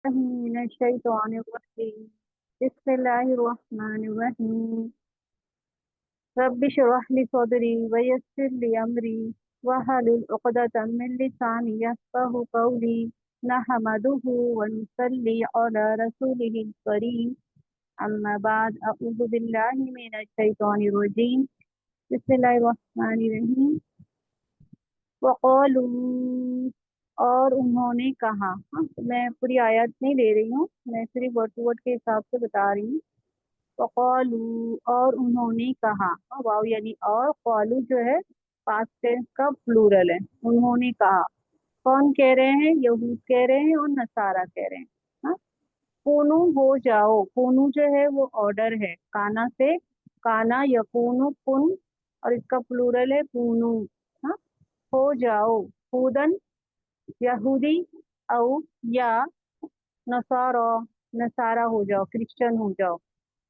मिनश्शैतानिर्रजीम। बिस्मिल्लाहिर्रहमानिर्रहीम। रब्बि इश्रह ली सदरी व यस्सिर ली अमरी वहलुल उक़दतम मिन लिसानी यफ़क़हू क़ौली। नहमदुहु व नुसल्ली अला रसूलिहिल करीम। अम्मा बाद अऊज़ु बिल्लाहि मिनश शैतानिर रजीम। बिस्मिल्लाहिर रहमानिर रहीम। वक़ालू, और उन्होंने कहा। हाँ, तो मैं पूरी आयत नहीं ले रही हूँ, मैं सिर्फ वर्ड टू वर्ड के हिसाब से बता रही हूँ। वक़ालू, और उन्होंने कहा। वाव यानी और, क़ालू जो है पास्ट टेंस का प्लूरल है। उन्होंने कहा, कौन कह रहे हैं? यहूद कह रहे हैं और नसारा कह रहे हैं। हाँ, कूनू हो जाओ। कूनू जो है वो ऑर्डर है काना से। काना यकूनु कुन, और इसका प्लूरल है कूनू। हाँ, हो जाओ। हुदन यहूदी, औ या नसारा, नसारा हो जाओ, क्रिश्चियन हो जाओ।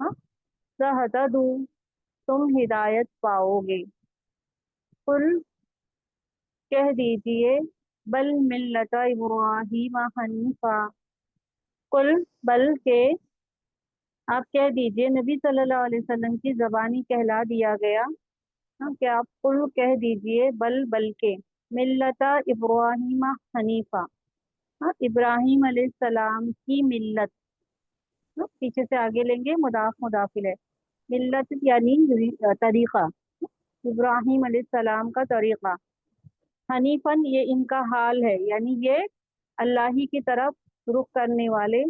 हाँ, सहतदू, तुम हिदायत पाओगे। कुल, कह दीजिए, बल मिल्लता इब्राहीम हनीफा। कुल, बल के, आप कह दीजिए, नबी सल्लल्लाहु अलैहि वसल्लम की जबानी कहला दिया गया। हाँ, कि आप कुल कह दीजिए, बल बल के, मिल्लता इब्राहीम हनीफा। हाँ, इब्राहिम अलैहिस्सलाम की मिल्लत। हाँ, पीछे से आगे लेंगे, मुदाफ मुदाफिल है। मिल्लत यानी तरीका, इब्राहिम अलैहिस्सलाम का तरीका। हनीफन, ये इनका हाल है, यानी ये अल्लाह ही की तरफ रुख करने वाले।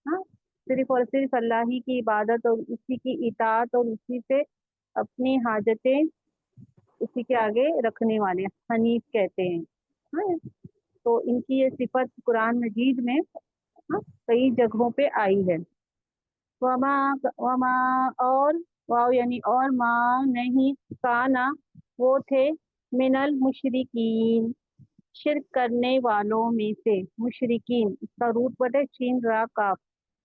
हाँ, सिर्फ और सिर्फ अल्लाह ही की इबादत और उसी की इताअत और उसी से अपनी हाजतें उसी के आगे रखने वाले हनीफ कहते हैं। हाँ, तो इनकी ये सिफत कुरान मजीद में, हाँ, कई जगहों पे आई है। वमा, वमा, और, वाव यानी और, माँ नहीं, काना, वो थे, मिनल मुशरिकीन, शिरक करने वालों में से। मुशरिकीन, इसका रूट वर्ड है शीन रा काफ।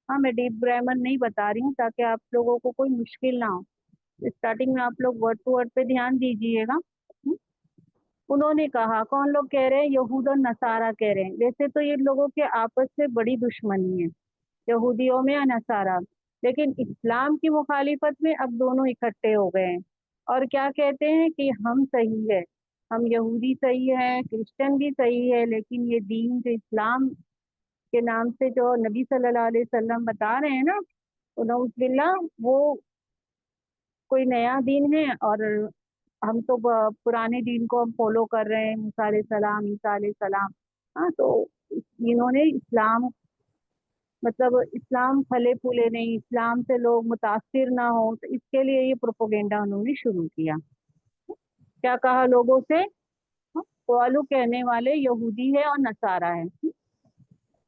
हाँ, मैं डीप ग्रामर नहीं बता रही हूँ ताकि आप लोगों को कोई मुश्किल ना हो। स्टार्टिंग में आप लोग वर्ड टू वर्ड पे ध्यान दीजिएगा। उन्होंने कहा, कौन लोग कह रहे हैं? यहूद और नसारा कह रहे हैं। वैसे तो ये लोगों के आपस में बड़ी दुश्मनी है, यहूदियों में या नसारा, लेकिन इस्लाम की मुखालिफत में अब दोनों इकट्ठे हो गए हैं। और क्या कहते हैं कि हम सही है, हम यहूदी सही है, क्रिश्चियन भी सही है, लेकिन ये दीन जो इस्लाम के नाम से जो नबी सल्लल्लाहु अलैहि वसल्लम बता रहे हैं ना, तो नऊज़ुबिल्लाह, वो कोई नया दीन है और हम तो पुराने दीन को हम फॉलो कर रहे हैं, मूसा अलैहि सलाम, ईसा अलैहि सलाम। हाँ, तो इन्होंने इस्लाम, मतलब इस्लाम फले फूले नहीं, इस्लाम से लोग मुतासिर ना हो, तो इसके लिए ये प्रोपोगेंडा उन्होंने शुरू किया। क्या कहा लोगों से? कौलू, कहने वाले यहूदी है और नसारा है।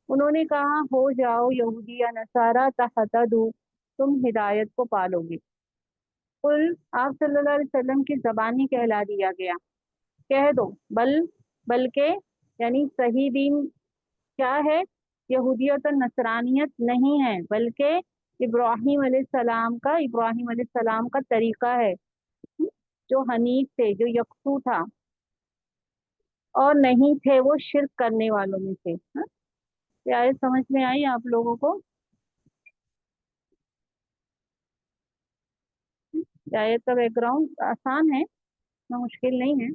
उन्होंने कहा, हो जाओ यहूदी या नसारा, तहतदू, तुम हिदायत को पालोगे। कुल, आप सल्लल्लाहु अलैहि वसल्लम की जबानी कहला दिया गया, कह दो, बल, बल्कि, यानी सही दीन क्या है? यहूदियत और नसरानियत नहीं है, बल्कि इब्राहिम अलैहिस्सलाम का तरीका है, जो हनीफ थे, जो यकसू था, और नहीं थे वो शिर्क करने वालों में से। हाँ? ये आयत समझ में आई आप लोगों को? ये आयत का बैकग्राउंड आसान है, इतना मुश्किल नहीं है।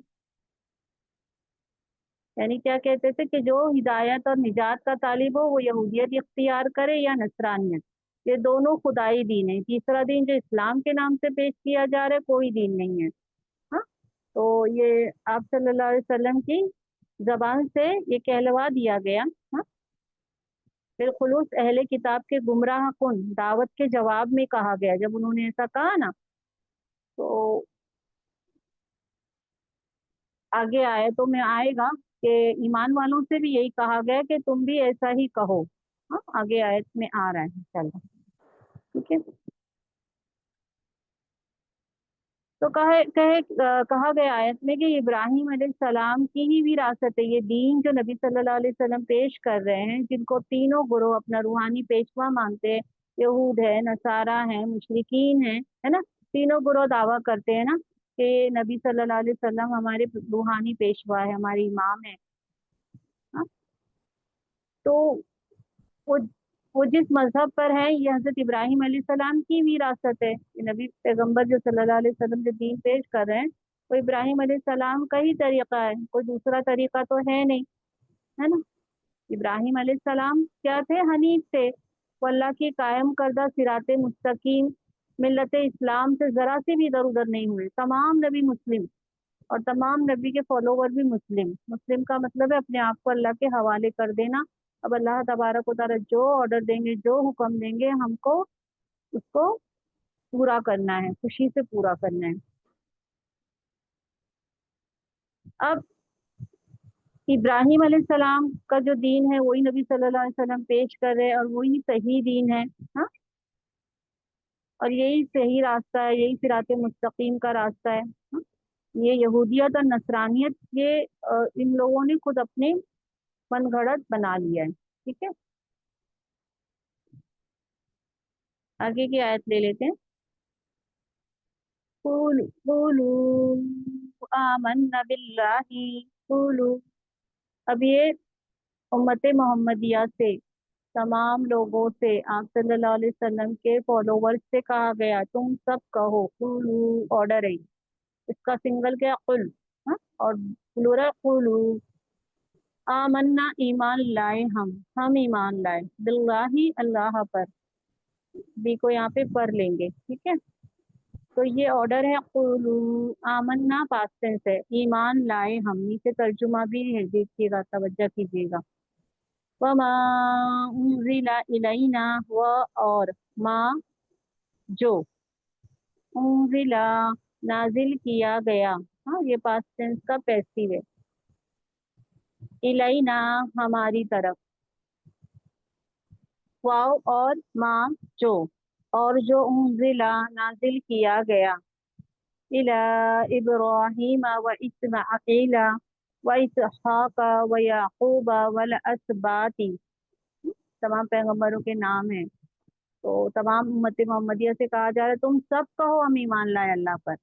यानी क्या कहते थे कि जो हिदायत और निजात का तालिब हो वो यहूदियत इख्तियार करे या नसरानियत, ये दोनों खुदाई दीन है। तीसरा दीन जो इस्लाम के नाम से पेश किया जा रहा है, कोई दीन नहीं है। हाँ, तो ये आप सल्लल्लाहु अलैहि वसल्लम की जबान से ये कहलवा दिया गया। हाँ, बिलखुलूस अहले किताब के गुमराह कुन दावत के जवाब में कहा गया, जब उन्होंने ऐसा कहा ना, तो आगे आयतों में आएगा कि ईमान वालों से भी यही कहा गया कि तुम भी ऐसा ही कहो। हाँ, आगे आयत में आ रहा है, चलो ठीक है। तो कहा गया आयत में कि इब्राहिम अलैहिस्सलाम की ही विरासत है ये दीन जो नबी सल्लल्लाहु अलैहि वसल्लम पेश कर रहे हैं, जिनको तीनों गुरोह अपना रूहानी पेशवा मानते हैं। यहूद है, नसारा है, मुशरिकीन है ना? तीनों गुरोह दावा करते हैं ना कि नबी सल्लल्लाहु अलैहि वसल्लम हमारे रूहानी पेशवा है, हमारे इमाम है। हाँ? तो वो वो जिस मजहब पर है, ये हजरत इब्राहिम अलैहिस्सलाम की विरासत है। ये नबी पैगंबर जो सल्लल्लाहु अलैहि वसल्लम जो दीन पेश कर रहे हैं, वो इब्राहिम अलैहिस्सलाम का ही तरीका है, कोई दूसरा तरीका तो है नहीं, है ना। इब्राहिम अलैहिस्सलाम क्या थे? हनीफ थे। वो अल्लाह की कायम करदा सिराते मुस्तकीम मिल्लत इस्लाम से जरा से भी इधर उधर नहीं हुए। तमाम नबी मुस्लिम, और तमाम नबी के फॉलोवर भी मुस्लिम। मुस्लिम का मतलब है अपने आप को अल्लाह के हवाले कर देना। अब अल्लाह तबारक व तआला जो ऑर्डर देंगे, जो हुक्म देंगे, हमको उसको पूरा करना है, खुशी से पूरा करना है। अब इब्राहिम अलैहिस्सलाम का जो दीन है, वही नबी सल्लल्लाहु अलैहि वसल्लम पेश कर रहे हैं, और वही सही दीन है। हाँ, और यही सही रास्ता है, यही सिराते मुस्तकीम का रास्ता है। हाँ? ये यहूदियत और नसरानियत, ये इन लोगों ने खुद अपने मनगढ़ंत बना लिया है। ठीक है, आगे की आयत ले लेते हैं। कुलू आमन्ना बिल्लाहि कुलू। अब ये उम्मत मोहम्मदिया से, तमाम लोगों से, आप सल्लल्लाहु अलैहि वसल्लम के फॉलोवर्स से कहा गया, तुम सब कहो। कुलू ऑर्डर है, इसका सिंगल क्या? कुल। हाँ? और प्लूरल कुलू। आमन्ना ईमान लाए, हम ईमान लाए, बिल्लाहि अल्लाह पर। बी को यहाँ पे पर लेंगे, ठीक है। तो ये ऑर्डर है, कुलू आमन्ना पास्ट टेंस है, ईमान लाए हम। नीचे तर्जुमा भी है, देखिएगा, तवज्जो कीजिएगा। वमा उन्जिला इलैना, व और मा जो, उन्जिला नाजिल किया गया। हाँ, ये पास्ट टेंस का पैसिव है। इलैना हमारी तरफ, वाव और मा जो, और जो उन्जिला नाजिल किया गया, इला इब्राहीम व इस्माईला व इसहाक व याकूब वल असबाती। तमाम पैगंबरों के नाम हैं। तो तमाम उम्मत मोहम्मदिया से कहा जा रहा है, तुम सब कहो हम ईमान लाए अल्लाह पर,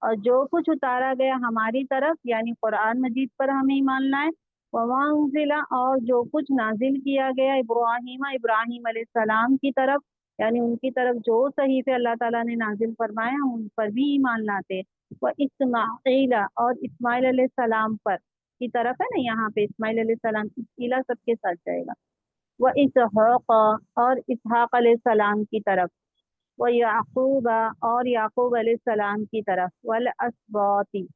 और जो कुछ उतारा गया हमारी तरफ, यानी कुरान मजीद पर हम ईमान लाए। वमा उन्जिला, और जो कुछ नाजिल किया गया इब्राहीम इब्राहीम अलैहिस्सलाम की तरफ, यानी उनकी तरफ जो सहीफे अल्लाह ताला ने नाजिल फरमाए, हम उन पर भी ईमान लाते। व इस्माईला, और इस्माइल अलैहिस्सलाम पर, की तरफ है ना, यहाँ पे इस्माइल अलैहिस्सलाम, इला सबके साथ जाएगा। व इसहाक, और इसहाक अलैहिस्सलाम की तरफ। व याकूब, और याकूब अलैहिस्सलाम की तरफ। वल असबाती,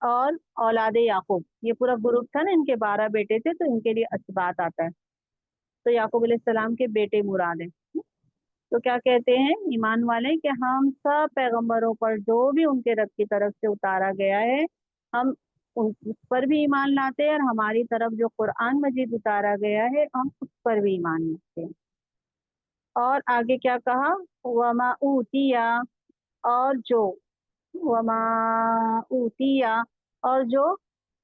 और औलाद याकूब। ये पूरा ग्रुप था ना, इनके 12 बेटे थे, तो इनके लिए असबात आता है। तो याकूब अलैहिस्सलाम के बेटे मुराद हैं। तो क्या कहते हैं ईमान वाले, कि हम सब पैगंबरों पर जो भी उनके रब की तरफ से उतारा गया है, हम उस पर भी ईमान लाते हैं, और हमारी तरफ जो कुरान मजीद उतारा गया है, हम उस पर भी ईमान लाते हैं। और आगे क्या कहा? वमा ऊतिया, और जो, वमा ऊतिया, और जो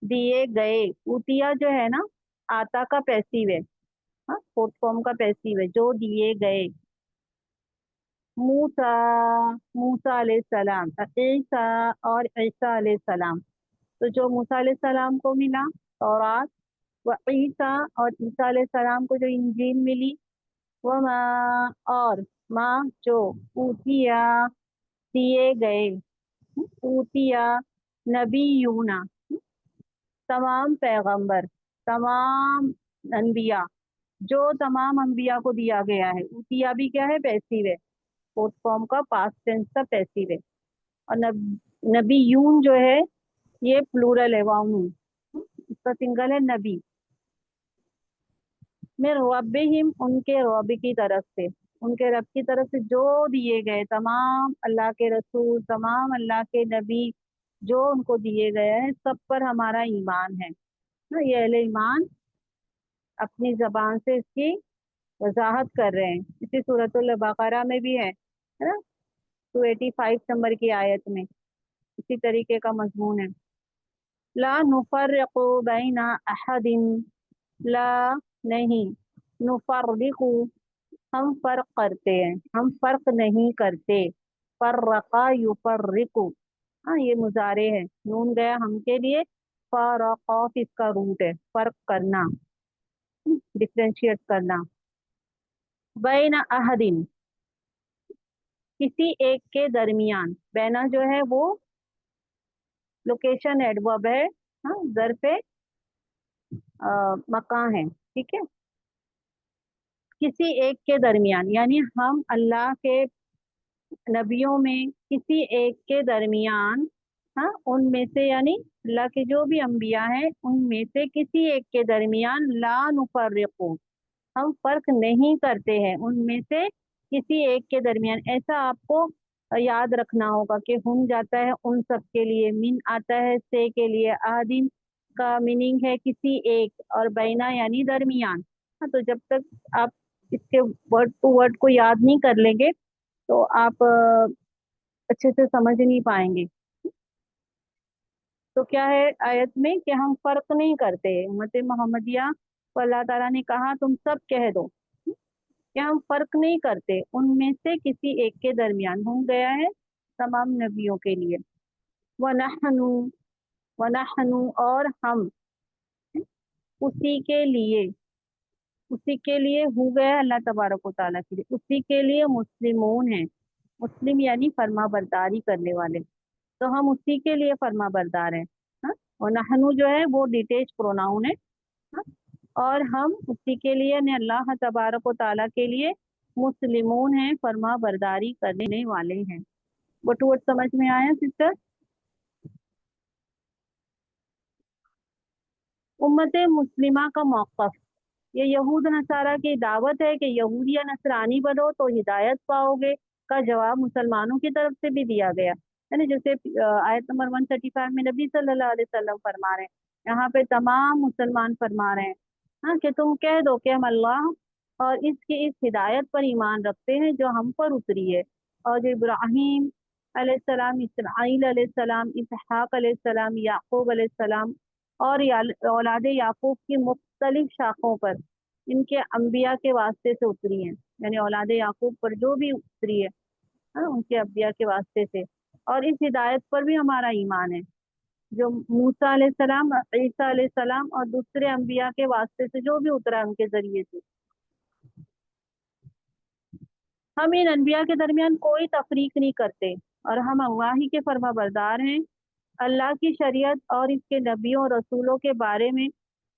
दिए गए। ऊतिया जो है ना, आता का पैसिव है। हाँ, फोर्थ फॉर्म का पैसिव है, जो दिए गए। मूसा, मूसा अलैहिस्सलाम, ईसा, और ईसा अलैहिस्सलाम। तो जो मूसा अलैहिस्सलाम को मिला तौरात, व ईसा, और ईसा अलैहिस्सलाम को जो इंजील मिली। व माँ, और माँ जो, ऊतिया दिए गए, ऊतिया नबीयूना, तमाम पैगंबर, तमाम अनबिया, जो तमाम अनबिया को दिया गया है। ऊतिया भी क्या है? पैसिव है, फोर्थ फॉर्म का पास्ट टेंस का पैसिव है। और नबीयून जो है, ये प्लूरल है, वाउन, इसका सिंगल है नबी। में रब्बिहिम, उनके रब की तरफ से, उनके रब की तरफ से जो दिए गए तमाम अल्लाह के रसूल, तमाम अल्लाह के नबी, जो उनको दिए गए हैं, सब पर हमारा ईमान है ना। ये अहले ईमान अपनी जबान से इसकी वजाहत कर रहे हैं। इसी सूरतुल बकरा में भी है ना, 285 नंबर की आयत में इसी तरीके का मजमून है। ला नुफर्रिकु बैना अहदिन, ला नहीं, नुफर्रिकु हम फर्क करते हैं, हम फर्क नहीं करते। फर्रका युफर्रिकु, हाँ ये मुजारे है, नून गया हम के लिए। फरकौफ इसका रूट है, फर्क करना। डिफ्रेंशिएट करना। बैन अहदिन, किसी एक के दरमियान, बैना जो है वो लोकेशन एडवर्ब है, हाँ ज़र्फ़ मकान है, ठीक है। किसी एक के दरमियान यानी हम अल्लाह के नबियों में किसी एक के दरमियान, हाँ उनमें से यानी अल्लाह के जो भी अंबिया हैं उनमें से किसी एक के दरमियान ला नुफर्रिकु, हम फर्क नहीं करते हैं उनमें से किसी एक के दरमियान। ऐसा आपको याद रखना होगा कि हम जाता है उन सब के लिए, मिन आता है से के लिए, आदिन का मीनिंग है किसी एक, और बैना यानी दरमियान। हाँ, तो जब तक आप इसके वर्ड टू वर्ड को याद नहीं कर लेंगे तो आप अच्छे से समझ नहीं पाएंगे। तो क्या है आयत में कि हम फर्क नहीं करते, उम्मत मोहम्मदिया को अल्लाह ताला ने कहा तुम सब कह दो कि हम फर्क नहीं करते उनमें से किसी एक के दरमियान, हम गया है तमाम नबियों के लिए। वनहनु, वनहनु और हम, उसी के लिए, उसी के लिए हो गया अल्लाह तबारक व ताला के लिए, उसी के लिए मुस्लिमून है। मुस्लिम यानी फर्मा बरदारी करने वाले, तो हम उसी के लिए फर्मा बरदार हैं। हाँ? और नहनु जो है वो डिटेच प्रोनाउन है। हाँ? और हम उसी के लिए यानी अल्लाह तबारक व ताला के लिए मुस्लिमून हैं, फर्मा बरदारी करने वाले हैं। बट वर्ड समझ में आया सिस्टर? उम्मत मुस्लिमा का मौक़िफ़, ये यहूद नसारा की दावत है कि यहूदी या नसरानी बनो तो हिदायत पाओगे का जवाब मुसलमानों की तरफ से भी दिया गया। यानी जैसे आयत नंबर 135 में नबी सल्लल्लाहु अलैहि वसल्लम फरमा रहे हैं, यहाँ पे तमाम मुसलमान फरमा रहे हैं, हाँ कि तुम कह दो कि हम अल्लाह और इसकी इस हिदायत पर ईमान रखते हैं जो हम पर उतरी है, और जो इब्राहीम अलैहिस्सलाम, इसराइल अलैहिस्सलाम, इसहाक अलैहिस्सलाम, याकूब अलैहिस्सलाम और औलाद याकूब की मुख्तलिफ शाखों पर इनके अंबिया के वास्ते से उतरी हैं, यानी औलाद याकूब पर जो भी उतरी है, हाँ, उनके अंबिया के वास्ते से। और इस हिदायत पर भी हमारा ईमान है जो मूसा अलैहिस्सलाम, ईसा अलैहिस्सलाम और दूसरे अंबिया के वास्ते से जो भी उतरा उनके जरिए से। हम इन अनबिया के दरमियान कोई तफरीक नहीं करते और हम अल्लाह ही के फर्मा बरदार हैं। अल्लाह की शरीयत और इसके नबियों और रसूलों के बारे में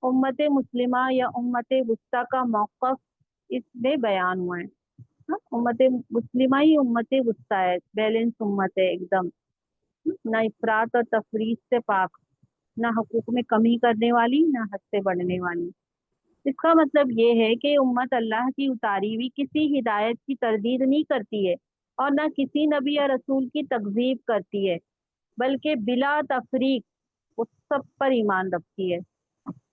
उम्मत मुस्लिमा या उम्मत वुस्ता का मौक़िफ़ इसमें बयान हुआ है। हाँ, उम्मत मुस्लिमा ही उम्मत वुस्ता है, बैलेंस उम्मत है एकदम, ना इफरात और तफरीत से पाक, ना हकूक में कमी करने वाली, ना हद से बढ़ने वाली। इसका मतलब ये है कि उम्मत अल्लाह की उतारी हुई किसी हिदायत की तरदीद नहीं करती है और ना किसी नबी या रसूल की तकजीब करती है, बल्कि बिला तफरीक उस सब पर ईमान रखती है।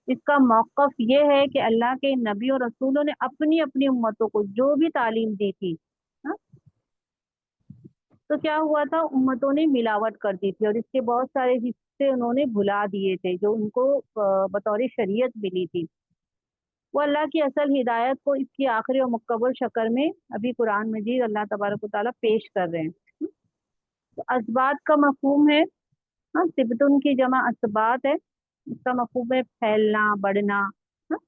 इसका मौक़िफ़ ये है कि अल्लाह के नबी और रसूलों ने अपनी अपनी उम्मतों को जो भी तालीम दी थी, हाँ, तो क्या हुआ था, उम्मतों ने मिलावट कर दी थी और इसके बहुत सारे हिस्से उन्होंने भुला दिए थे जो उनको बतौर शरीयत मिली थी। वो अल्लाह की असल हिदायत को इसकी आखिरी और मुकम्मल शक्ल में अभी कुरान मजीद अल्लाह तबारक व तआला पेश कर रहे हैं। तो असबात का मफहूम है, हाँ सिबतुन की जमा असबात है, इसका मफहूम है फैलना, बढ़ना। हाँ?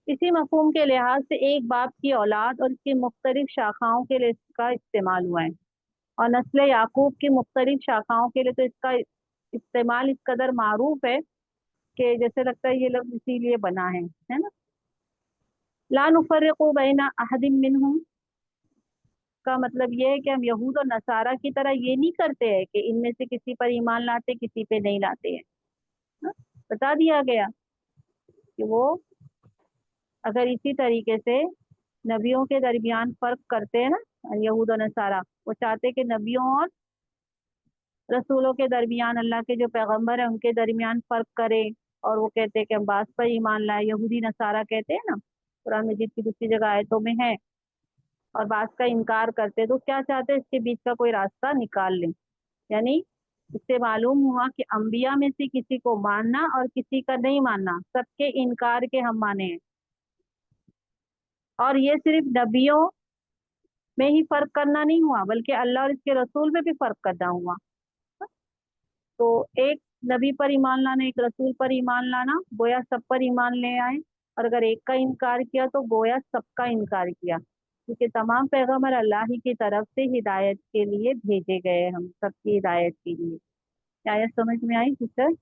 इसी मफहूम के लिहाज से एक बाप की औलाद और इसकी मुख्तलिफ शाखाओं के लिए इसका इस्तेमाल हुआ है, और नस्ल याकूब की मुख्तलिफ शाखाओं के लिए तो इसका इस्तेमाल इस कदर मारूफ है कि जैसे लगता है ये लोग इसीलिए बना है ना। ला नुफर्रिकु बैना अहदिम मिनहुम का मतलब ये है कि हम यहूद और नसारा की तरह ये नहीं करते हैं कि इनमें से किसी पर ईमान लाते किसी पे नहीं लाते हैं। हाँ? बता दिया गया कि वो अगर इसी तरीके से नबियों के दरमियान फर्क करते हैं ना, यहूद और नसारा, वो चाहते कि नबियों और रसूलों के दरमियान, अल्लाह के जो पैगंबर है उनके दरमियान फर्क करे, और वो कहते हैं कि हम बास पर ईमान लाए, यहूदी नसारा कहते हैं ना, कुरान मजीद की दूसरी जगह आयतों में है, और बास का इनकार करते हैं, तो क्या चाहते हैं इसके बीच का कोई रास्ता निकाल लें। यानी इससे मालूम हुआ कि अंबिया में से किसी को मानना और किसी का नहीं मानना, सबके इनकार के हम माने हैं। और ये सिर्फ नबियों में ही फर्क करना नहीं हुआ बल्कि अल्लाह और इसके रसूल में भी फर्क करना हुआ। तो एक नबी पर ईमान लाना, एक रसूल पर ईमान लाना, गोया सब पर ईमान ले आए, और अगर एक का इनकार किया तो गोया सबका इनकार किया, क्योंकि तमाम पैगंबर अल्लाह ही की तरफ से हिदायत के लिए भेजे गए, हम सबकी हिदायत के लिए। क्या यह समझ में आई सिस्टर?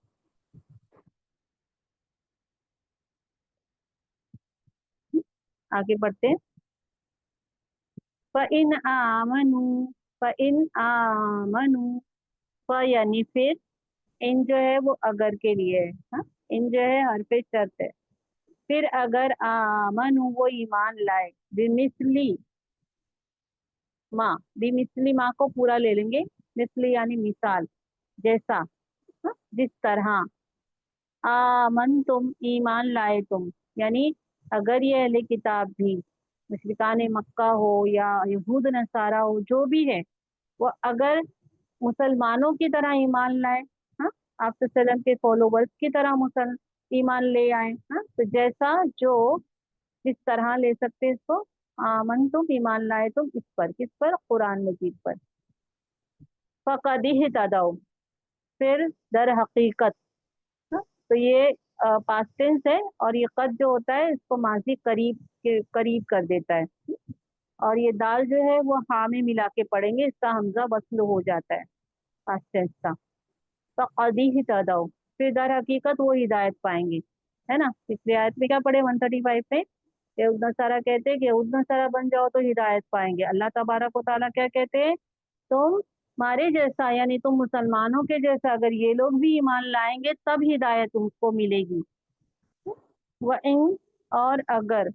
आगे बढ़ते हैं। इन आमनू, इन आमनू, यानी फिर, इन जो है वो अगर के लिए है। हाँ, इन जो है हरफ शर्त है। फिर अगर आमनू वो ईमान लाए, बिमिसली माँ, बिमिसली माँ को पूरा ले लेंगे, मिसली यानी मिसाल, जैसा, हाँ, जिस तरह, आमन तुम ईमान लाए तुम, यानी अगर ये अहले किताब भी, मुशरिकान मक्का हो या यहूद नसारा हो, जो भी है, वो अगर मुसलमानों की तरह ईमान लाए, हाँ, आप सल्लम के फॉलोवर्स की तरह मुसल ईमान ले आए, हाँ, तो जैसा जो किस तरह ले सकते हैं इसको, आमन तुम ईमान लाए तुम, इस पर, किस पर, कुरान मजीद पर। फकद ही तदौ, फिर दर हकीकत, हाँ, तो ये पास्ट टेंस है, और ये कद जो होता है इसको माजी करीब के करीब कर देता है, और ये दाल जो है वो हाँ में मिला के पढ़ेंगे, इसका हमजा वस्ल हो जाता है पास्ट टेंस का। फकदी ही तदौ, फिर दर हकीकत वो हिदायत पाएंगे, है ना। पिछली आयत में क्या पढ़े 135 पे, यहूद नसारा कहते हैं कि यहूद नसारा बन जाओ तो हिदायत पाएंगे। अल्लाह तबारक व तआला क्या कहते हैं, तुम हमारे जैसा, यानी तुम मुसलमानों के जैसा अगर ये लोग भी ईमान लाएंगे तब हिदायत उनको मिलेगी। व इन, और अगर,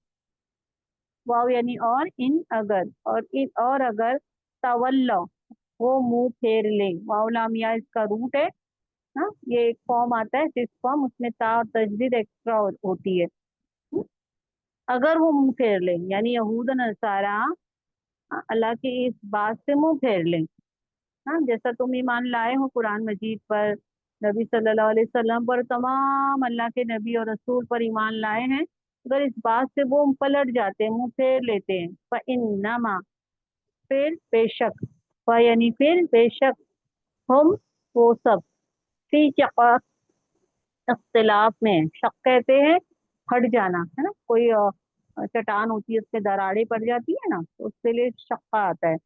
वाव यानी और, इन अगर, और इन और अगर, तवल्लो वो मुंह फेर ले, वाव लाम या इसका रूट है। हाँ, ये एक फॉर्म आता है सिक्स फॉर्म, उसमें ता और तजदीद एक्स्ट्रा होती है। अगर वो मुंह फेर ले, यानी यहूद नसारा, हाँ, अल्लाह की इस बात से मुंह फेर ले, हाँ, जैसा तुम ईमान लाए हो कुरान मजीद पर, नबी सल्लल्लाहु अलैहि वसल्लम पर, तमाम अल्लाह के नबी और रसूल पर ईमान लाए हैं, अगर इस बात से वो पलट जाते हैं, मुंह फेर लेते हैं, इन्नमा, फिर बेशक, यानी फिर बेशक, हम वो सब, फी शिक़ाक़, इख्तिलाफ में, शक कहते हैं हट जाना, है ना, कोई चट्टान होती है उस पे दरारें पड़ जाती है ना, तो उसके लिए शक्का आता है,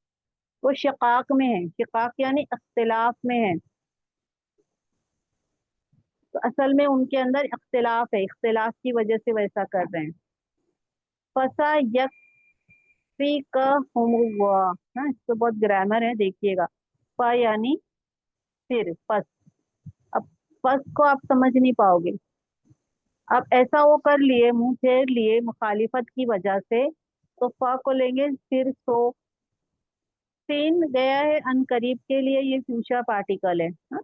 वो शिकाक में है, शिकाक यानी इख्तिलाफ में है, तो असल में उनके अंदर इख्तिलाफ है, इख्तिलाफ की वजह से वैसा कर रहे हैं। फसा यकफी का हुमुल्लाह, हाँ, इस तो बहुत ग्रामर है, देखिएगा। फ यानी फिर, फस, अब फस को आप समझ नहीं पाओगे, अब ऐसा वो कर लिए, मुंह फेर लिए मुखालिफत की वजह से, तो फ को लेंगे फिर सो, सीन गया है अन करीब के लिए, ये फ्यूचर पार्टिकल है, हाँ,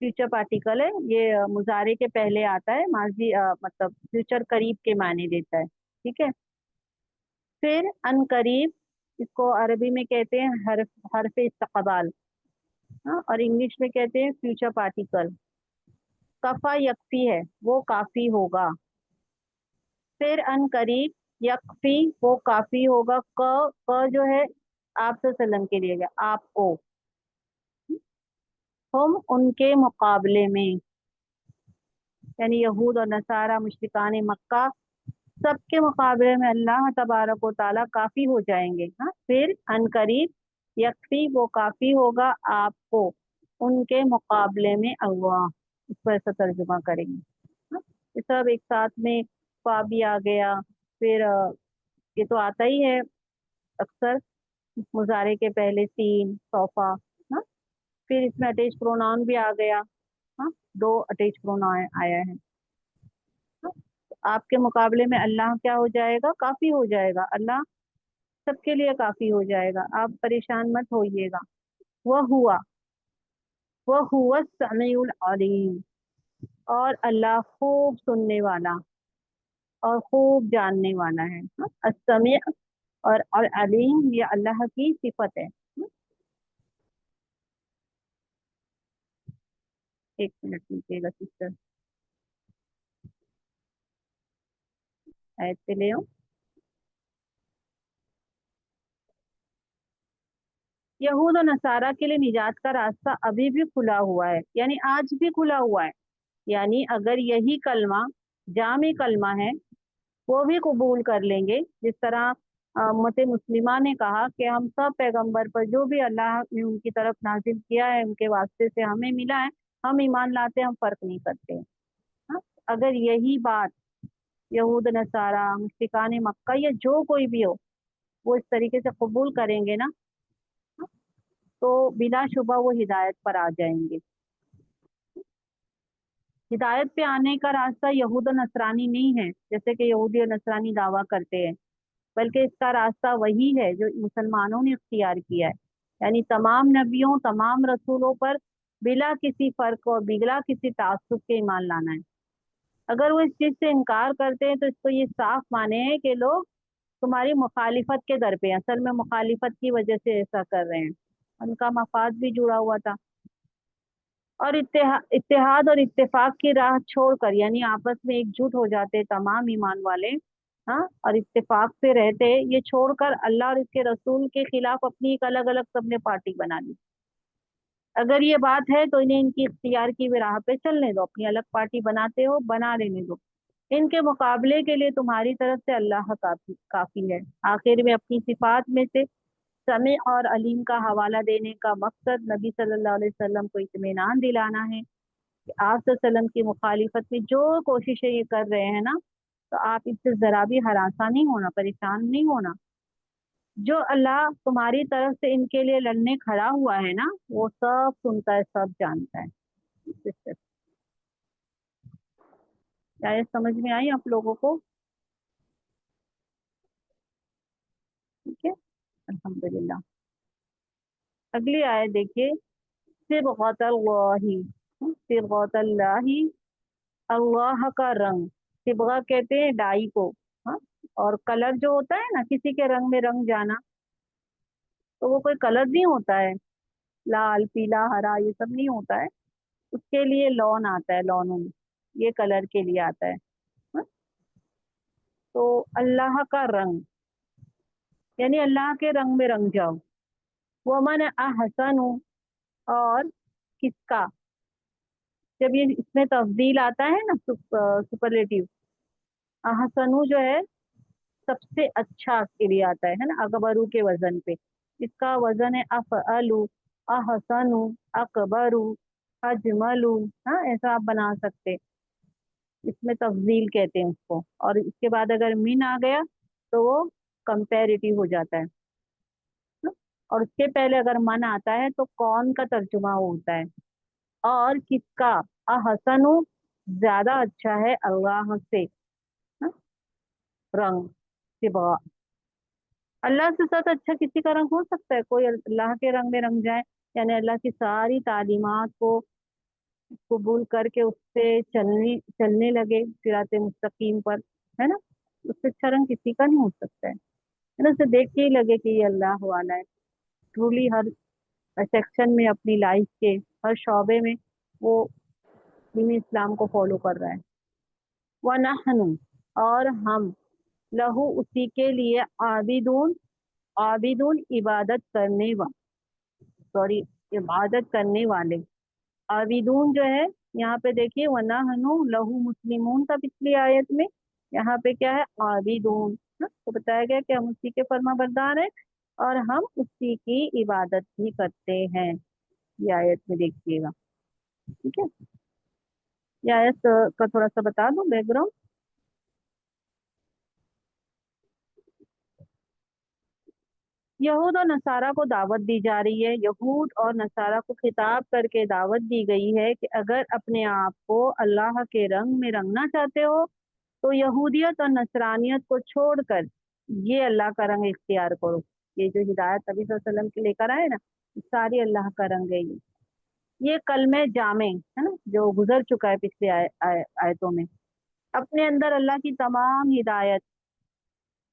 फ्यूचर पार्टिकल है, ये मुजारे के पहले आता है, माजी मतलब फ्यूचर करीब के माने देता है, ठीक है। फिर अन करीब, इसको अरबी में कहते हैं हरफ इस्तकबाल, हाँ, और इंग्लिश में कहते हैं फ्यूचर पार्टिकल। कफा यकफी है, वो काफी होगा। फिर अन करीब, यकफी वो काफी होगा, क जो है आप सल्लम के लिए गया, आपको, हम उनके मुकाबले में, यानी यहूद और नसारा मुशरिकान मक्का, सबके मुकाबले में अल्लाह तबारक व ताला काफी हो जाएंगे, हाँ, फिर अनकरीब, यकफी वो काफी होगा आपको, उनके मुकाबले में अल्लाह, इस पर ऐसा तर्जुमा करेंगे, हाँ। ये सब एक साथ में, फा भी आ गया, फिर ये तो आता ही है अक्सर, मुजारे के पहले सीन तोहफा, हाँ, फिर इसमें अटैच प्रोनाउन भी आ गया, हाँ, दो अटैच प्रोनाउन आया है, हाँ? तो आपके मुकाबले में अल्लाह क्या हो जाएगा, काफी हो जाएगा, अल्लाह सबके लिए काफी हो जाएगा, आप परेशान मत होइएगा। वह हुआ, वह हुआ समीउल अलीम, और अल्लाह खूब सुनने वाला और खूब जानने वाला है, हाँ? अस्समी, और अलीम ये अल्लाह की सिफत है, हाँ? एक मिनट लीजिएगा सिस्टर, आयत पे ले आओ। यहूद और नसारा के लिए निजात का रास्ता अभी भी खुला हुआ है, यानी आज भी खुला हुआ है, यानी अगर यही कलमा जामी कलमा है वो भी कबूल कर लेंगे। जिस तरह उम्मत मुस्लिमा ने कहा कि हम सब पैगंबर पर जो भी अल्लाह ने उनकी तरफ नाजिल किया है उनके वास्ते से हमें मिला है, हम ईमान लाते हैं, हम फर्क नहीं करते हैं। हाँ? अगर यही बात यहूद नसारा मुश्रिकान मक्का या जो कोई भी हो वो इस तरीके से कबूल करेंगे ना, हाँ, तो बिलाशुबा वो हिदायत पर आ जाएंगे। हिदायत पे आने का रास्ता यहूद और नसरानी नहीं है जैसे कि यहूदी और नसरानी दावा करते हैं, बल्कि इसका रास्ता वही है जो मुसलमानों ने इख्तियार किया है। यानी तमाम नबियों तमाम रसूलों पर बिला किसी फर्क और बिला किसी तासुब के ईमान लाना है। अगर वो इस चीज से इनकार करते हैं तो इसको ये साफ माने हैं कि लोग तुम्हारी मुखालिफत के दर पे हैं, असल में मुखालिफत की वजह से ऐसा कर रहे हैं। उनका मफाद भी जुड़ा हुआ था। और इत्तेहाद और इत्तेफाक की राह छोड़कर यानी आपस में एकजुट हो जाते तमाम ईमान वाले, हाँ, और इत्तेफाक से रहते, ये छोड़कर अल्लाह और इसके रसूल के खिलाफ अपनी एक अलग अलग सबने पार्टी बना ली। अगर ये बात है तो इन्हें इनकी इख्तियार की भी राह पे चलने दो, अपनी अलग पार्टी बनाते हो बना लेने दो। इनके मुकाबले के लिए तुम्हारी तरफ से अल्लाह काफी काफी है। आखिर में अपनी सिफात में से समी और अलीम का हवाला देने का मकसद नबी सल्लल्लाहु अलैहि वसल्लम को इत्मीनान दिलाना है कि आप सल्लम की मुखालिफत में जो कोशिशें ये कर रहे हैं ना, तो आप इससे जरा भी हरासा नहीं होना, परेशान नहीं होना। जो अल्लाह तुम्हारी तरफ से इनके लिए लड़ने खड़ा हुआ है ना, वो सब सुनता है, सब जानता है। इससे क्या ये समझ में आई आप लोगों को? ठीक है, अल्हम्दुलिल्लाह। अगली आयत देखिए, सिबगतल्लाही, सिबगतल्लाही, अल्लाह का रंग। सिबगा कहते हैं डाई को, हाँ, और कलर जो होता है ना, किसी के रंग में रंग जाना, तो वो कोई कलर नहीं होता है, लाल पीला हरा ये सब नहीं होता है। उसके लिए लौन आता है, लौन ये कलर के लिए आता है। हाँ? तो अल्लाह का रंग यानी अल्लाह के रंग में रंग जाओ। वमन अहसन, और किसका, जब ये इसमें तफदील आता है ना, सुपरलेटिव, अहसनु जो है सबसे अच्छा के लिए आता है ना, अकबरू के वजन पे। इसका वजन है अफअलु, अहसनु, अकबरू, अजमलु। हाँ, ऐसा आप बना सकते, इसमें तफजील कहते हैं उसको। और इसके बाद अगर मिन आ गया तो वो कंपैरेटिव हो जाता है ना? और उसके पहले अगर मन आता है तो कौन का तर्जुमा होता है। और किसका, अहसनु ज्यादा अच्छा है अल्लाह से, हाँ? रंग, सिबगा। अल्लाह से ज्यादा अच्छा किसी का रंग हो सकता है? कोई अल्लाह के रंग में रंग जाए, यानी अल्लाह की सारी तालीमात को कबूल करके उससे चलने चलने लगे सिराते मुस्तकीम पर, है ना, उससे अच्छा रंग किसी का नहीं हो सकता है ना। उसे देख के ही लगे कि ये अल्लाह वाला है। ट्रूली हर सेक्शन में अपनी लाइफ के हर शौबे में वो दीन इस्लाम को फॉलो कर रहा है। व नहनु, और हम, लहू उसी के लिए, आबिदून, आबिदून इबादत करने सॉरी, इबादत करने वाले। आबिदून जो है यहाँ पे देखिए, वना हनु लहू मुस्लिमून था पिछली आयत में, यहाँ पे क्या है, आबिदून। हाँ, तो बताया गया कि हम उसी के फर्मा बरदार हैं और हम उसी की इबादत भी करते हैं। ये आयत में देखिएगा। ठीक है, ये आयत का थोड़ा सा बता दूं बैकग्राउंड। यहूद और नसारा को दावत दी जा रही है, यहूद और नसारा को खिताब करके दावत दी गई है कि अगर अपने आप को अल्लाह के रंग में रंगना चाहते हो तो यहूदियत और नसरानियत को छोड़कर ये अल्लाह का रंग इख्तियार करो। ये जो हिदायत नबी सल्लल्लाहु अलैहि वसल्लम के लेकर आए ना, ये सारी अल्लाह का रंग है। ये कलमे जामे है ना, जो गुजर चुका है पिछले आयतों में। अपने अंदर अल्लाह की तमाम हिदायत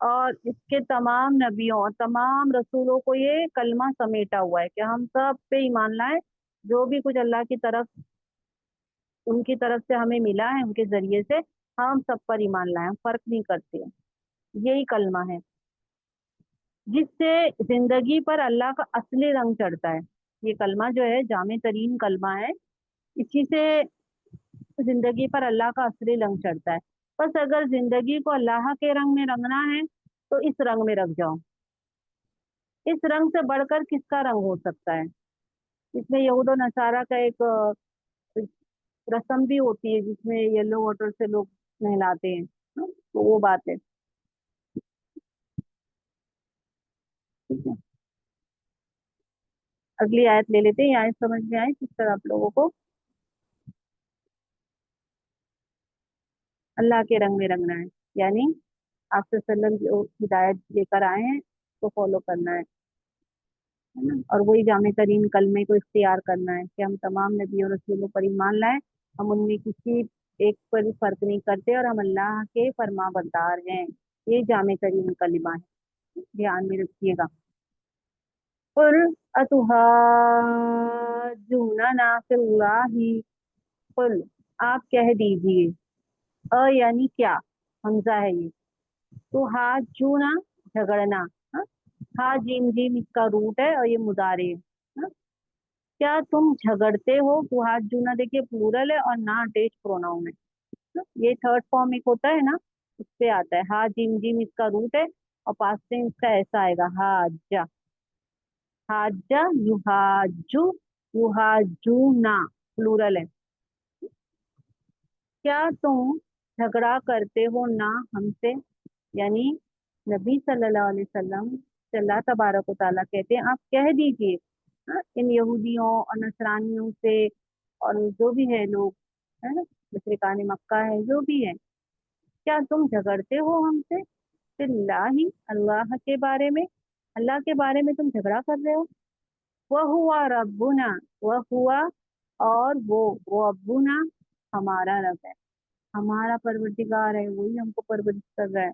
और इसके तमाम नबियों और तमाम रसूलों को ये कलमा समेटा हुआ है कि हम सब पे ईमान लाएं। जो भी कुछ अल्लाह की तरफ उनकी तरफ से हमें मिला है उनके जरिए से, हम सब पर ईमान लाएं, हम फर्क नहीं करते हैं। यही कलमा है जिससे जिंदगी पर अल्लाह का असली रंग चढ़ता है। ये कलमा जो है जामे तरीन कलमा है, इसी से जिंदगी पर अल्लाह का असली रंग चढ़ता है। बस अगर जिंदगी को अल्लाह के रंग में रंगना है तो इस रंग में रख जाओ। इस रंग से बढ़कर किसका रंग हो सकता है। इसमें यहूद और नसारा का एक रस्म भी होती है जिसमें येलो वाटर से लोग नहलाते हैं। तो वो बात है। ठीक है, अगली आयत ले लेते हैं। ये आयत समझ में आए किस तरह आप लोगों को। अल्लाह के रंग में रंगना है, यानी आप सल्लम जो हिदायत लेकर आए हैं तो फॉलो करना है ना। और वही जामे तरीन कलमे को इख्तियार करना है कि हम तमाम नबी और रसूलों पर ईमान लाए। हम उनमें किसी एक पर भी फर्क नहीं करते और हम अल्लाह के फर्मा बरदार हैं। ये जामे तरीन कलिमा है, ध्यान में रखिएगा। कुल अतुहाजुना फिल्लाहि, कुल आप कह दीजिए। यानी क्या, हमजा है ये। तो हाजुना झगड़ना। हाँ? हा जीम जीम इसका रूट है और ये मुदारे है। हाँ? क्या तुम झगड़ते हो। तो हाजुना देखिए प्लूरल है और ना अटैच प्रोनाउन है। हाँ? ये थर्ड फॉर्म एक होता है ना, उस पे आता है। हा जिम जिम इसका रूट है और पास्ट टेंस का ऐसा आएगा हाजा। हाजा युहाजु, युहाजुना प्लूरल है। क्या तुम झगड़ा करते हो ना हमसे, यानी नबी सल्लल्लाहु अलैहि वसल्लम से अल्लाह तबारक व तआला कहते हैं आप कह दीजिए। हाँ, इन यहूदियों और नसरानियों से और जो भी है लोग, है ना, मुशरिकान मक्का है जो भी है, क्या तुम झगड़ते हो हमसे बिल्लाही अल्लाह के बारे में। अल्लाह के बारे में तुम झगड़ा कर रहे हो। वह हुआ रब्बुना, वह हुआ और वो रब्बुना हमारा रब है, हमारा परवरदिगार है, वही हमको परवरिश कर रहा है।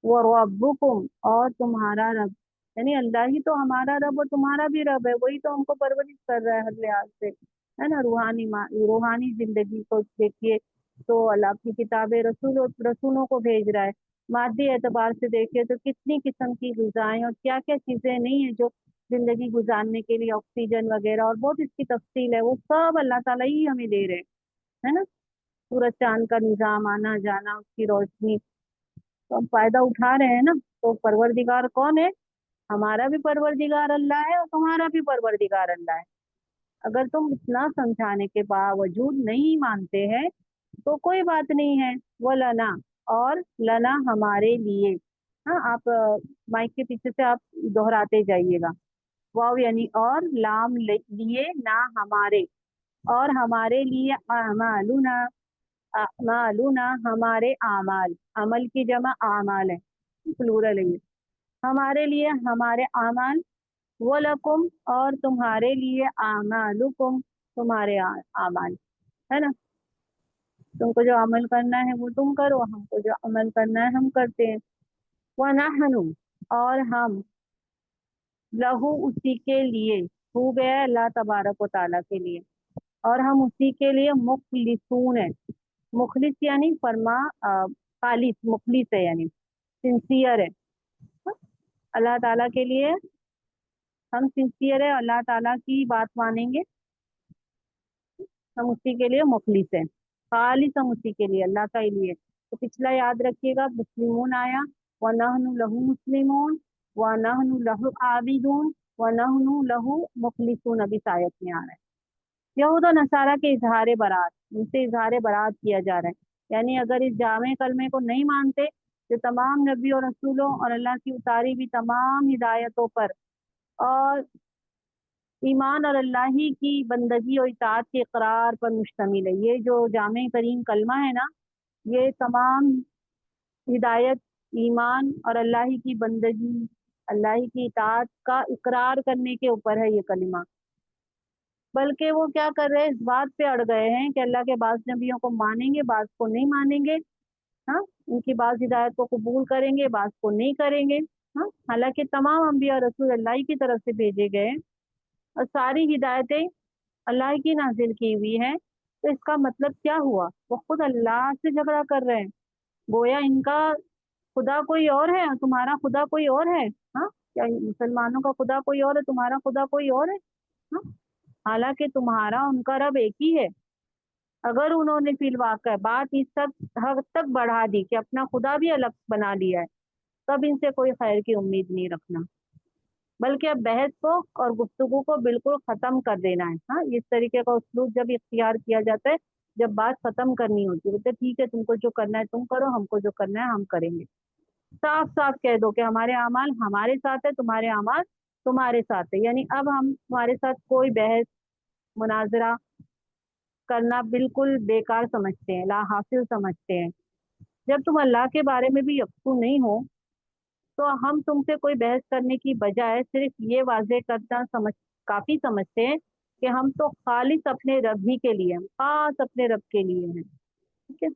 वो रब्बुकुम और तुम्हारा रब, यानी अल्लाह ही तो हमारा रब और तुम्हारा भी रब है, वही तो हमको परवरिश कर रहा है हर लिहाज से, है ना। रूहानी जिंदगी को देखिए तो अल्लाह की किताबें रसूलों को भेज रहा है। मादी एतबार से देखिए तो कितनी किस्म की ग़िज़ाएं और क्या क्या चीजें नहीं है जो जिंदगी गुजारने के लिए, ऑक्सीजन वगैरह और बहुत इसकी तफसील है, वो सब अल्लाह ताला ही हमें दे रहे हैं, है ना। सूरज चांद का निजाम, आना जाना, उसकी रोशनी, तो हम फायदा उठा रहे हैं ना। तो परवरदिगार कौन है, हमारा भी परवरदिगार अल्लाह है और तुम्हारा भी परवरदिगार अल्लाह है। अगर तुम इतना समझाने के बावजूद नहीं मानते हैं तो कोई बात नहीं है। वो लना, और लना हमारे लिए। हाँ, आप माइक के पीछे से आप दोहराते जाइएगा। वाव यानी और, लाम लिए ना हमारे, और हमारे लिए अमालुना, अमालुना हमारे आमाल, अमल की जमा आमाल है, प्लूरल है ये। हमारे लिए हमारे आमाल, वलकुम और तुम्हारे लिए आमालुकुम, तुम्हारे आमाल, है ना। तुमको जो अमल करना है वो तुम करो, हमको जो अमल करना है हम करते हैं। वनहनु और हम, लहू उसी के लिए, हो गया है अल्लाह तबारक व ताला के लिए, और हम उसी के लिए मुखलिसून है। मुखलिस यानी फरमा खालिस, मुखलिस है यानी सिंसियर है। हाँ, अल्लाह ताला के लिए हम सिंसियर है, अल्लाह ताला की बात मानेंगे, हम उसी के लिए मुखलिस है। खालिस हम उसी के लिए, अल्लाह का ही लिए। तो पिछला याद रखिएगा, मुस्लिमून आया, व नहनु लहू मुस्लिमून, व नहनु लहू आबिदून, व नहनु लहू मुखलिसून, अभी आयत में आ रहा है। यहूद और नसारा के इजहार बरात, उनसे इजहार बरात किया जा रहा है। यानी अगर इस जामे कलमे को नहीं मानते तो तमाम नबी और रसूलों और अल्लाह की उतारी भी तमाम हिदायतों पर और ईमान और अल्लाह ही की बंदगी और इताअत के इकरार पर मुश्तमिल है। ये जो जामे करीम कलमा है ना, ये तमाम हिदायत, ईमान और अल्लाह ही की बंदगी, अल्लाह ही की इताअत का इकरार करने के ऊपर है ये कलिमा। बल्कि वो क्या कर रहे हैं, इस बात पे अड़ गए हैं कि अल्लाह के बाज नबियों को मानेंगे, बाज को नहीं मानेंगे। हाँ, उनकी बाज हिदायत को कबूल करेंगे, बाज को नहीं करेंगे। हाँ, हालांकि तमाम अम्बिया रसूल अल्लाह ही की तरफ से भेजे गए हैं और सारी हिदायतें अल्लाह की नाजिल की हुई है। तो इसका मतलब क्या हुआ, वो खुद अल्लाह से झगड़ा कर रहे हैं। गोया इनका खुदा कोई और है और तुम्हारा खुदा कोई और है। हाँ, क्या मुसलमानों का खुदा कोई और है, तुम्हारा खुदा कोई और है। हाँ, हालांकि तुम्हारा उनका रब एक ही है। اگر انہوں نے فی الواقع بات اس حد تک بڑھا دی کہ اپنا خدا بھی الگ بنا لیا ہے، تب ان سے کوئی خیر کی امید نہیں رکھنا، بلکہ اب بحث کو اور گفتگو کو بالکل ختم کر دینا ہے۔ ہاں، اس طریقے کا اسلوب جب اختیار کیا جاتا ہے جب بات ختم کرنی ہوتی ہے، بولتے ٹھیک ہے تم کو جو کرنا ہے تم کرو، ہم کو جو کرنا ہے ہم کریں گے۔ صاف صاف کہہ دو کہ ہمارے اعمال ہمارے ساتھ ہے، تمہارے اعمال تمہارے ساتھ ہے، یعنی اب ہم تمہارے ساتھ کوئی بحث مناظرہ کرنا بالکل بیکار سمجھتے ہیں، لا حاصل سمجھتے ہیں۔ جب تم اللہ کے بارے میں بھی یقین نہیں ہو تو ہم تم سے کوئی بحث کرنے کی بجائے صرف یہ واضح کرنا کافی سمجھتے ہیں کہ ہم تو خالص اپنے رب ہی کے لیے ہیں، خاص اپنے رب کے لیے ہیں۔ ٹھیک ہے،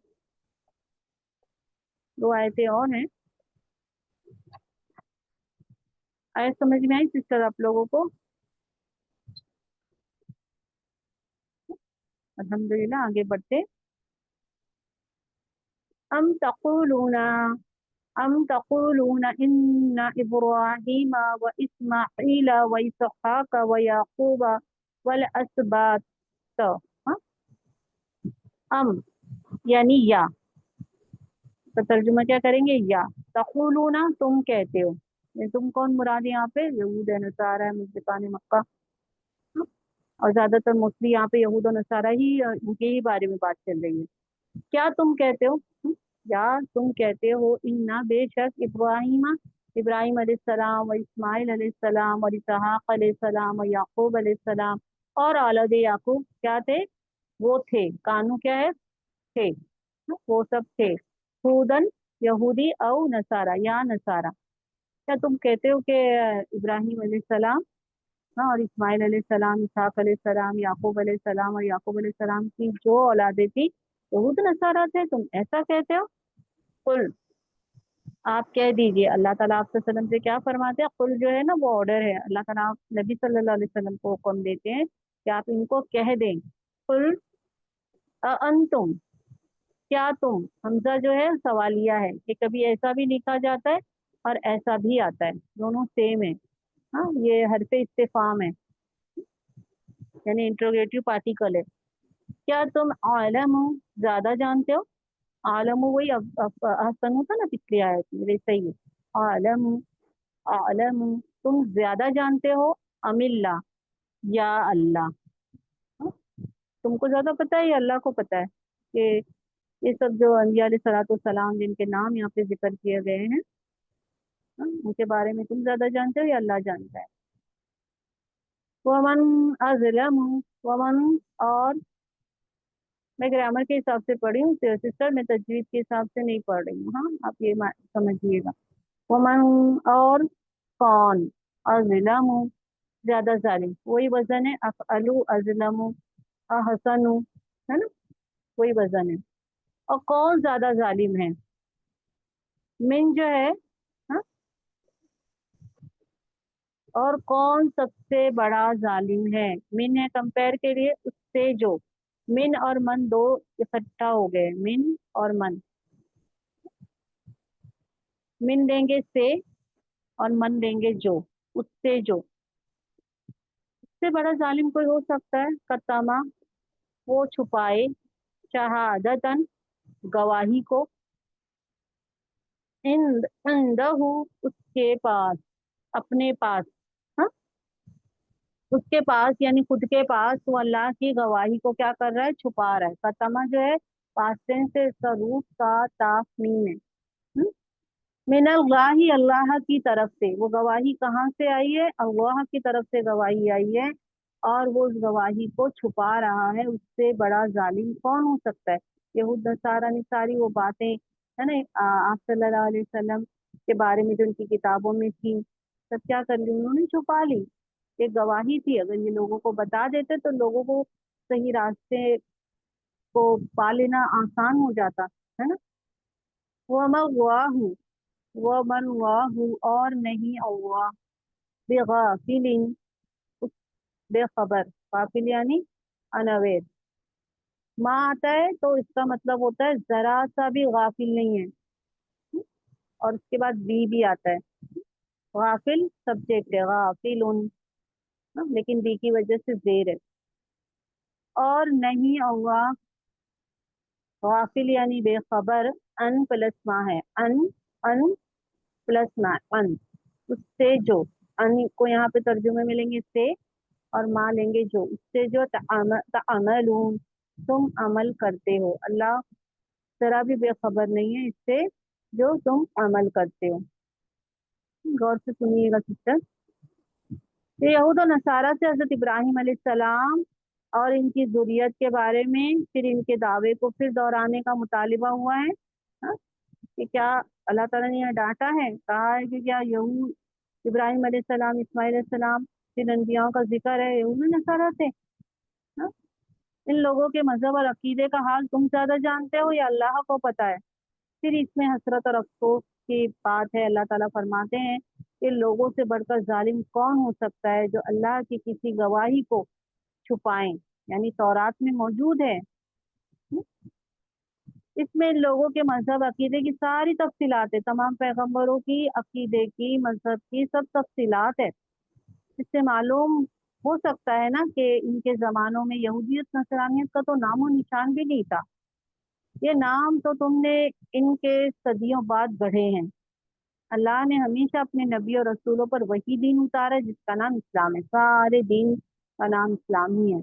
دو آیتیں اور ہیں، آیت سمجھ میں آئی سسٹر آپ لوگوں کو؟ الحمدللہ، آگے بڑھتے۔ ام تقولون ام تقولون ان ابراہیم و اسماعیل و اسحاق و یعقوب والاسباط، ہاں، ام یعنی یا کا ترجمہ کیا کریں گے؟ یا تقولون تم کہتے ہو، یہ تم کون مراد ہے یہاں پہ؟ یہود ہے، نصارہ ہے، مشرکان مکہ، اور زیادہ تر موسٹلی یہاں پہ یہود و نصارہ ہی ان کے ہی بارے میں بات چل رہی ہے۔ کیا تم کہتے ہو، یا تم کہتے ہو، ان بے شک ابراہیم، ابراہیم علیہ السلام، و اسماعیل علیہ السلام، اور اسحاق علیہ السلام، اور یعقوب علیہ السلام، اور اولاد یعقوب کیا تھے؟ وہ تھے، کانو کیا ہے؟ تھے، وہ سب تھے، ہودن یہودی، او نصارہ یا نصارہ۔ کیا تم کہتے ہو کہ ابراہیم علیہ السلام، ہاں، اور اسماعیل علیہ السلام، اسحاق علیہ السلام، یعقوب علیہ السلام، اور یعقوب علیہ السلام کی جو اولادیں تھی یہود نصارہ تھے، تم ایسا کہتے ہو؟ قل، آپ کہہ دیجئے، اللہ تعالیٰ آپ صلی اللہ علیہ وسلم سے کیا فرماتے ہیں؟ قل جو ہے نا وہ آرڈر ہے، اللہ تعالیٰ نبی صلی اللہ علیہ وسلم کو حکم دیتے ہیں کہ آپ ان کو کہہ دیں، قل انتم، کیا تم، حمزہ جو ہے سوالیہ ہے، کہ کبھی ایسا بھی لکھا جاتا ہے اور ایسا بھی آتا ہے، دونوں سیم ہے، ہاں، یہ حرف استفہام ہے، یعنی انٹروگیٹو پارٹیکل ہے۔ کیا تم عالم ہو، زیادہ جانتے ہو؟ عالم وہی احسن ہوتا نا پچھلی آیت میں، ویسا ہی ہے، عالم، عالم، تم زیادہ جانتے ہو، ام اللہ، یا اللہ، ہاں، تم کو زیادہ پتا ہے یا اللہ کو پتا ہے کہ یہ سب جو انبیاء علیہ الصلوۃ والسلام جن کے نام یہاں پہ ذکر کیے گئے ہیں، ہاں، ان کے بارے میں تم زیادہ جانتے ہو یا اللہ جانتا ہے؟ ومن ازلم، ومن، اور میں گرامر کے حساب سے پڑھی ہوں سسٹر، میں تجوید کے حساب سے نہیں پڑھ رہی ہوں، ہاں، آپ یہ سمجھیے گا۔ ومن، اور کون، ازلم، زیادہ ظالم، وہی وزن ہے، افعلو، ازلم، احسن، ہے نا، وہی وزن ہے، اور کون زیادہ ظالم ہے؟ من جو ہے، ہاں، اور کون سب سے بڑا ظالم ہے؟ من ہے کمپیر کے لیے اس سے جو، من اور من دو اکٹھا ہو گئے، من اور من دیں گے سے، اور من دیں گے جو، اس سے جو، اس سے بڑا ظالم کوئی ہو سکتا ہے؟ قطامہ، وہ چھپائے، شہادتن، گواہی کو، عندہ، اس کے پاس، اپنے پاس، ہاں، اس کے پاس یعنی خود کے پاس، وہ اللہ کی گواہی کو کیا کر رہا ہے؟ چھپا رہا ہے۔ قطامہ جو ہے پاسٹ ٹینس سے، اس کا روٹ کا تافمیم ہے، من اللہ، اللہ کی طرف سے، وہ گواہی کہاں سے آئی ہے؟ اللہ کی طرف سے گواہی آئی ہے، اور وہ اس گواہی کو چھپا رہا ہے، اس سے بڑا ظالم کون ہو سکتا ہے؟ یہود نصارہ نے ساری وہ باتیں ہے نا آپ صلی اللہ علیہ وسلم کے بارے میں جو ان کی کتابوں میں تھی، سب کیا کر لی انہوں نے؟ چھپا لی۔ ایک گواہی تھی، اگر یہ لوگوں کو بتا دیتے تو لوگوں کو صحیح راستے کو پا لینا آسان ہو جاتا، ہے نا۔ وَمَا ومن واہ، اور نہیں اللہ بغافل، اس بے خبر، غافل یعنی انویر، ماں آتا ہے تو اس کا مطلب ہوتا ہے ذرا سا بھی غافل نہیں ہے، اور اس کے بعد بھی آتا ہے، غافل سبجیکٹ ہے، غافل لیکن بی کی وجہ سے زیر ہے، اور نہیں اللہ गाफिल यानी बेखबर, अन प्लस मा है, अन, अन प्लस मा, अन, उससे जो, अन को यहाँ पे तर्जुमे मिलेंगे से, और माँ लेंगे जो, उससे जो तअमलून, तुम अमल करते हो। अल्लाह जरा भी बेखबर नहीं है इससे जो तुम अमल करते हो। गौर से सुनिएगा सिस्टर। ये यहूद और नसारा से हजरत इब्राहिम अलैहिस्सलाम और इनकी ज़ुर्रियत के बारे में फिर इनके दावे को फिर दोहराने का मुतालिबा हुआ है। हाँ, कि क्या अल्लाह ताला ने यहाँ डांटा है, कहा है कि क्या यहूद, इब्राहिम अलैहिस्सलाम, इस्माइल अलैहिस्सलाम, जिन अनबियाओं का जिक्र है, यहूद और नसारा थे। हाँ? इन लोगों के मजहब और अकीदे का हाल तुम ज्यादा जानते हो या अल्लाह को पता है? फिर इसमें हसरत और अफसोस की बात है, अल्लाह ताला फरमाते हैं कि लोगों से बढ़कर जालिम कौन हो सकता है जो अल्लाह की किसी गवाही को छुपाएं, यानी तौरात में मौजूद है। इसमें इन लोगों के मजहब अकीदे की सारी तफसीलात है, तमाम पैगंबरों की अकीदे की, मजहब की सब तफसीलात है। इससे मालूम हो सकता है ना कि इनके जमानों में यहूदियत नसरानियत का तो नामो निशान भी नहीं था। ये नाम तो तुमने इनके सदियों बाद गढ़े हैं। अल्लाह ने हमेशा अपने नबी और रसूलों पर वही दीन उतारा है जिसका नाम इस्लाम है। सारे दीन का नाम इस्लाम ही है।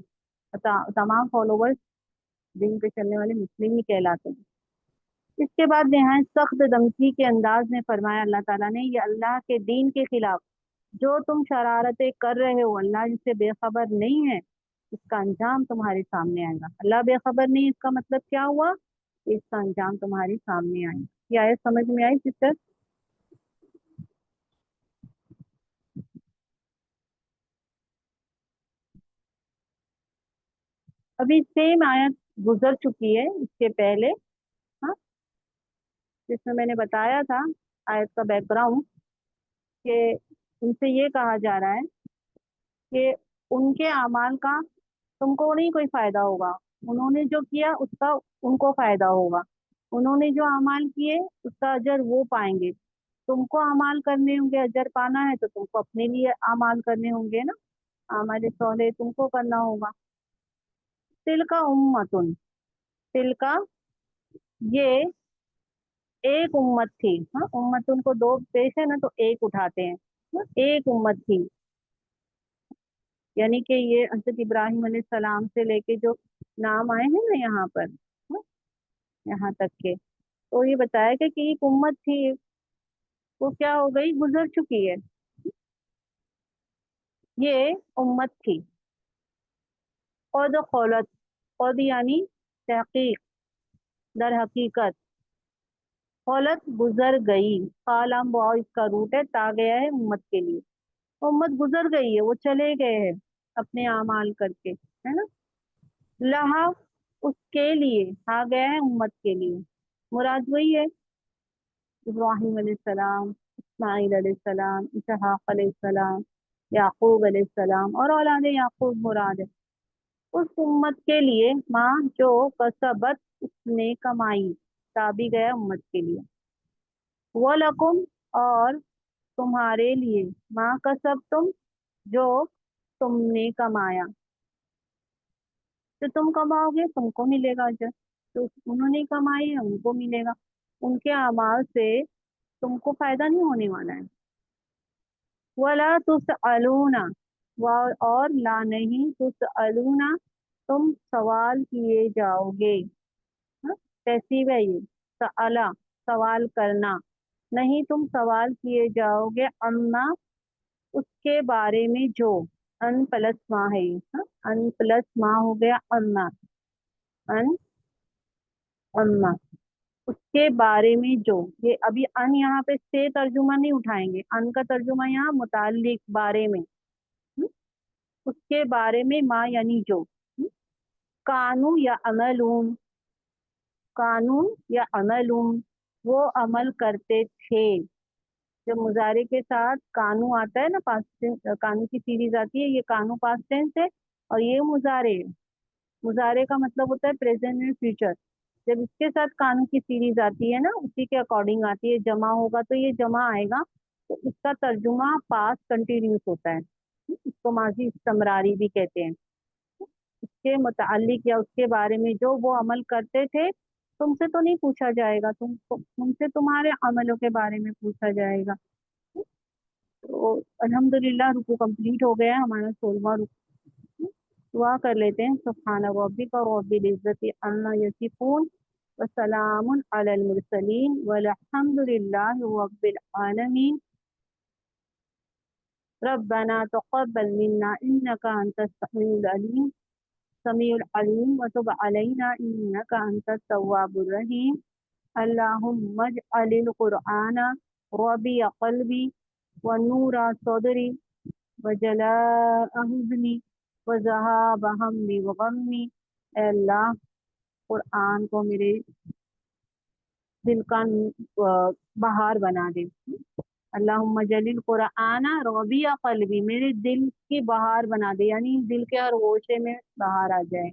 तमाम फॉलोवर्स दीन पे चलने वाले मुस्लिम ही कहलाते हैं। इसके बाद नहायत सख्त धमकी के अंदाज में फरमाया अल्लाह ताला ने, ये अल्लाह के दीन के खिलाफ जो तुम शरारतें कर रहे हो, अल्लाह जिससे बेखबर नहीं है, इसका अंजाम तुम्हारे सामने आएगा। अल्लाह बेखबर नहीं, इसका मतलब क्या हुआ? इसका अंजाम तुम्हारे सामने आएगा। ये आयत समझ में आई सिस्टर? अभी सेम आयत गुजर चुकी है इसके पहले। हाँ, जिसमें मैंने बताया था आयत का बैकग्राउंड, कि उनसे ये कहा जा रहा है कि उनके अमाल का तुमको नहीं कोई फायदा होगा, उन्होंने जो किया उसका उनको फायदा होगा। उन्होंने जो अमाल किए उसका अजर वो पाएंगे। तुमको अमाल करने होंगे, अजर पाना है तो तुमको अपने लिए अमाल करने होंगे ना, अमाल सोले तुमको करना होगा। तिल का उम्मतुन, तिल का, ये एक उम्मत थी। हाँ, उम्मतुन को दो पेश है ना तो एक उठाते हैं। हाँ, एक उम्मत थी, यानी कि ये हजरत इब्राहिम अलैहिस्सलाम से लेके जो नाम आए हैं ना यहाँ पर, हाँ, यहाँ तक के, तो ये बताया गया कि एक उम्मत थी, वो क्या हो गई, गुजर चुकी है। ये उम्मत थी, और जो खौलत, और यानी तहकीक, दर हकीकत, खौलत गुजर गई। कालम वाव इसका रूट है, ता गया है उम्मत के लिए। उम्मत गुजर गई है, वो चले गए हैं अपने आमाल करके, है ना। लहा, उसके लिए, आ गया है उम्मत के लिए, मुराद वही है, इब्राहिम अलैहिस्सलाम, इस्माइल अलैहिस्सलाम, इसहाक अलैहिस्सलाम, याकूब अलैहिस्सलाम और औलाद याकूब मुराद है। उस उम्मत के लिए माँ जो कसबत, उसने कमाई, ताबी गया उम्मत के लिए। वो लकुम, और तुम्हारे लिए, माँ कसब तुम, जो तुमने कमाया, तो तुम कमाओगे तुमको मिलेगा अजर, तो उन्होंने कमाई है उनको मिलेगा। उनके अमाल से तुमको फायदा नहीं होने वाला है। वला तुसअलूना, और ला नहीं, तुसअलूना, तुम सवाल किए जाओगे। हाँ, तहसीब है ये, सअला, सवाल करना, नहीं तुम सवाल किए जाओगे, अम्मा, उसके बारे में जो, अन प्लस माँ है ये, हाँ, अन प्लस माँ हो गया अम्मा, अन, अम्मा, उसके बारे में जो। ये अभी अन यहाँ पे से तर्जुमा नहीं उठाएंगे, अन का तर्जुमा यहाँ मुतालिक, बारे में। हम्म, उसके बारे में, माँ यानी जो, कानू या अमलून, कानून या अमलून, वो अमल करते थे। जब मुजारे के साथ कानू आता है ना, पास्ट टेंस, कानू की सीरीज आती है, ये कानू पास्ट टेंस है और ये मुजारे है। मुजारे का मतलब होता है प्रेजेंट में फ्यूचर। जब इसके साथ कानू की सीरीज आती है ना, उसी के अकॉर्डिंग आती है, जमा होगा तो ये जमा आएगा, तो इसका तर्जुमा पास्ट कंटिन्यूस होता है। इसको माजी इस्तमरारी भी कहते हैं। उसके मुतालिक या उसके बारे में जो वो अमल करते थे, तुमसे तो नहीं पूछा जाएगा, तुमसे तुम्हारे अमलों के बारे में पूछा जाएगा। तो अल्हम्दुलिल्लाह रुकू कंप्लीट हो गया है हमारा 16वां रुकू। दुआ कर लेते हैं। सुब्हान रब्बिका रब्बिल इज्जति अम्मा यसिफून व सलामुन अलल मुरसलीन वल्हम्दुलिल्लाहि रब्बिल आलमीन। रब्बना तक़ब्बल मिन्ना इन्नका अंतस समीउल अलीम व तुब अलैना इन्नका अंतत तव्वाबुर रहीम। अल्लाहुम्मा अज्अलिल कुरआना रबीअ क़ल्बी व नूरा सदरी व जलाअ हुज़्नी व ज़हाब हम्मी व गम्मी। ऐ अल्लाह, कुरआन को मेरे दिल का बहार बना दे। अल्लाहुम्मा जलिल कुरआना रबीअ क़ल्बी, मेरे दिल की बहार बना दे, यानी दिल के हर गोशे में बहार आ जाए,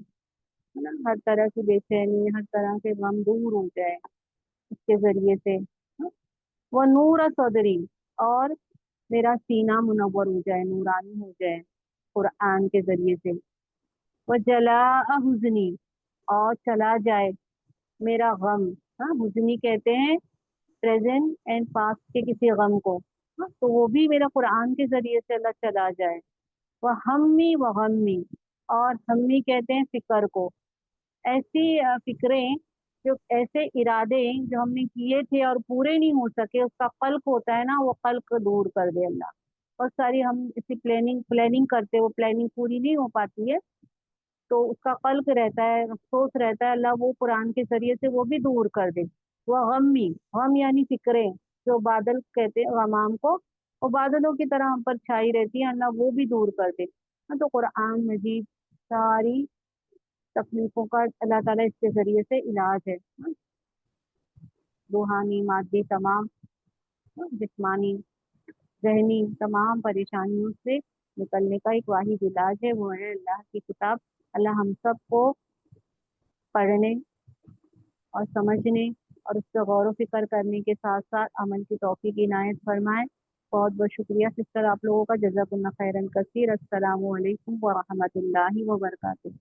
है ना। हर तरह की बेचैनी, हर तरह के गम दूर हो जाए इसके जरिए से। वो नूर सदरी, और मेरा सीना मुनव्वर हो जाए, नूरानी हो जाए कुरआन के जरिए से। वो जला हुजनी, और चला जाए मेरा गम। हाँ, हुजनी कहते हैं प्रेजेंट एंड पास्ट के किसी गम को। हाँ, तो वो भी मेरा कुरान के जरिए से अल्लाह चला जाए। वह हम्मी व गम्मी, और हम्मी कहते हैं फिक्र को। ऐसी फिक्रें, जो ऐसे इरादे जो हमने किए थे और पूरे नहीं हो सके, उसका कल्क होता है ना, वो कल्क दूर कर दे अल्लाह। बहुत सारी हम इसी प्लानिंग प्लानिंग करते, वो प्लानिंग पूरी नहीं हो पाती है, तो उसका कल्क रहता है, अफसोस रहता है, अल्लाह वो कुरान के जरिए से वो भी दूर कर दे। वह गम्मी, गम यानी फिक्रें, जो बादल कहते हैं गमाम को, वो बादलों की तरह हम पर छाई रहती है, अल्लाह वो भी दूर कर दे। हाँ, तो कुरान मजीद सारी तकलीफों का अल्लाह ताला इसके जरिए से इलाज है। हाँ, रूहानी मादी तमाम, हाँ, जिस्मानी जहनी तमाम परेशानियों से निकलने का एक वाहिद इलाज है, वो है अल्लाह की किताब। अल्लाह हम सबको पढ़ने और समझने और उस पर गौर व फिक्र करने के साथ साथ अमल की तौफीक इनायत फरमाए। बहुत बहुत शुक्रिया सिस्टर आप लोगों का, जज़ाकुल्लाह खैरन कसीर। अस्सलामु अलैकुम व रहमतुल्लाहि व बरकातुहू।